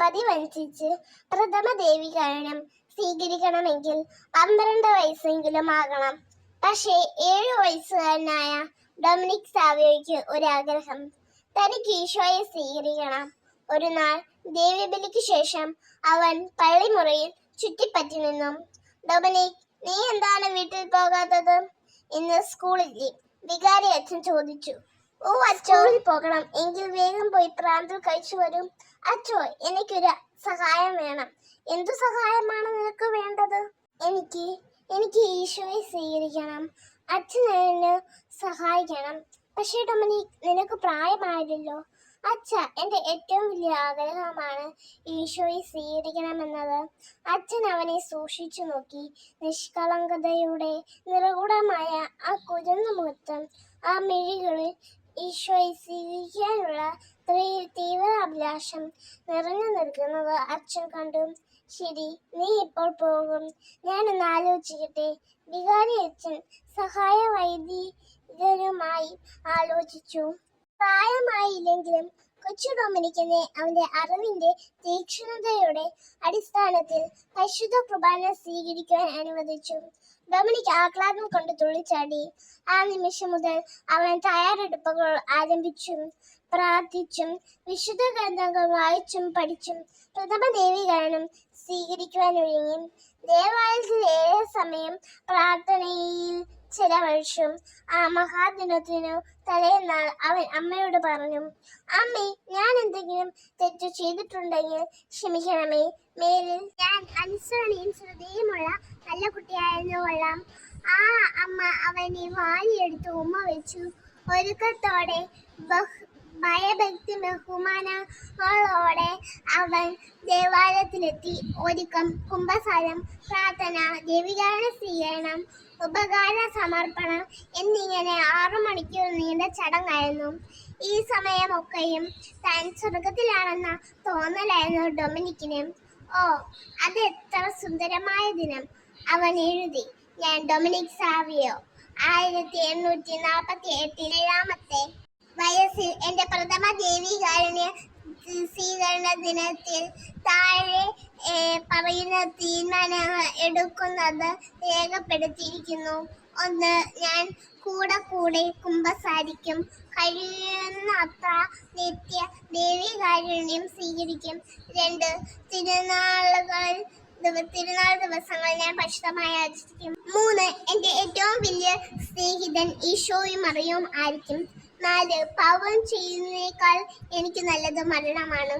പതിവനുസരിച്ച് പ്രഥമ ദേവീകരണം സ്വീകരിക്കണമെങ്കിൽ 12 വയസ്സെങ്കിലും ആകണം. പക്ഷേ 7 വയസ്സുകാരനായ ഡൊമിനിക് സാവിയോയ്ക്ക് ഒരാഗ്രഹം. തനിക്ക് ഈശോയെ സ്വീകരിക്കണം. ഒരു നാൾ ദേവീബലിക്ക് ശേഷം അവൻ പള്ളിമുറിയിൽ ചുറ്റിപ്പറ്റി നിന്നു. ഡൊമിനിക്, നീ എന്താണ് വീട്ടിൽ പോകാത്തത്? ഇന്ന് സ്കൂളില്ലേ? വികാരി അച്ഛൻ ചോദിച്ചു. ഓ അച്ഛോ, പോകണം. എങ്കിൽ വേഗം പോയി പ്രാന്തൽ കഴിച്ചു വരും. അച്ഛോ, എനിക്കൊരു സഹായം വേണം. എന്തു സഹായമാണ് നിനക്ക് വേണ്ടത്? എനിക്ക് ഈശോയെ സ്വീകരിക്കണം. അച്ഛൻ എന്നെ സഹായിക്കണം. പക്ഷേ ഡൊമിനിക്, നിനക്ക് പ്രായമായില്ലല്ലോ. അച്ഛ, എൻ്റെ ഏറ്റവും വലിയ ആഗ്രഹമാണ് ഈശോയെ സ്വീകരിക്കണമെന്നത്. അച്ഛൻ അവനെ സൂക്ഷിച്ചു നോക്കി. നിഷ്കളങ്കതയുടെ നിറകുടമായ ആ കുരുന്ന മുഖത്തും ആ മിഴികളിൽ ഈശോയെ സ്വീകരിക്കാനുള്ള തീവ്ര അഭിലാഷം നിറഞ്ഞു നിൽക്കുന്നത് അച്ഛൻ കണ്ടു. ശരി, നീ ഇപ്പോൾ പോകും. ഞാനൊന്ന് ആലോചിക്കട്ടെ. വികാരി അച്ഛൻ സഹായ വൈദികരുമായി ആലോചിച്ചു. പ്രായമായില്ലെങ്കിലും കൊച്ചു ഡൊമിനിക്കിനെ അവന്റെ അറിവിന്റെ തീക്ഷ്ണതയുടെ അടിസ്ഥാനത്തിൽ പരിശുദ്ധ കുർബാന സ്വീകരിക്കുവാൻ അനുവദിച്ചു. ഡൊമിനിക് ആഹ്ലാദം കൊണ്ട് തുള്ളിച്ചാടി. ആ നിമിഷം മുതൽ അവൻ തയ്യാറെടുപ്പുകൾ ആരംഭിച്ചും പ്രാർത്ഥിച്ചും വിശുദ്ധ ഗ്രന്ഥങ്ങൾ വായിച്ചും പഠിച്ചും പ്രഥമ ദേവീകരണം സ്വീകരിക്കുവാനൊരുങ്ങി. ദേവാലയത്തിൽ ഏറെ സമയം പ്രാർത്ഥനയിൽ ചെലവഴിച്ചു. ആ മഹാദിനത്തിനു തലേന്നാൾ അവൻ അമ്മയോട് പറഞ്ഞു, അമ്മേ, ഞാൻ എന്തെങ്കിലും തെറ്റു ചെയ്തിട്ടുണ്ടെങ്കിൽ ക്ഷമിക്കണമേ. മേലിൽ ഞാൻ അനുസരണയും ശ്രദ്ധയുമുള്ള നല്ല കുട്ടിയായിരുന്നു കൊള്ളാം. ആ അമ്മ അവനെ വാരിയെടുത്ത് ഉമ്മ വെച്ചു. ഒരുക്കത്തോടെ ഭയഭക്തി ബഹുമാനങ്ങളോടെ അവൻ ദേവാലയത്തിലെത്തി. ഒരുക്കം, കുമ്പസാരം, പ്രാർത്ഥന, ദേവീകരണ സ്വീകരണം, ഉപകാര സമർപ്പണം എന്നിങ്ങനെ 6 മണിക്കൂർ നീണ്ട ചടങ്ങായിരുന്നു. ഈ സമയമൊക്കെയും താൻ സ്വർഗത്തിലാണെന്ന തോന്നലായിരുന്നു ഡൊമിനിക്കിന്. ഓ, അത് എത്ര സുന്ദരമായ ദിനം! അവൻ എഴുതി. ഞാൻ ഡൊമിനിക് സാവിയോ 1848 7-ാമത്തെ വയസ്സിൽ എൻ്റെ പ്രഥമ ദേവീകാരുണ്യ സ്വീകരണ ദിനത്തിൽ താഴെ പറയുന്ന തീരുമാനങ്ങൾ എടുക്കുന്നത് രേഖപ്പെടുത്തിയിരിക്കുന്നു. 1. ഞാൻ കൂടെ കുമ്പസാരിക്കും. കഴിയുന്നത്ര നിത്യ ദേവീകാരുണ്യം സ്വീകരിക്കും. 2. തിരുനാൾ ദിവസങ്ങൾ ഞാൻ പരിശുദ്ധമായി ആചരിക്കും. 3. എൻ്റെ ഏറ്റവും വലിയ സ്നേഹിതൻ ഈശോയും മറിയവും ആയിരിക്കും. 4. പാപം ചെയ്യുന്നതിനേക്കാൾ എനിക്ക് നല്ലത് മരണമാണ്.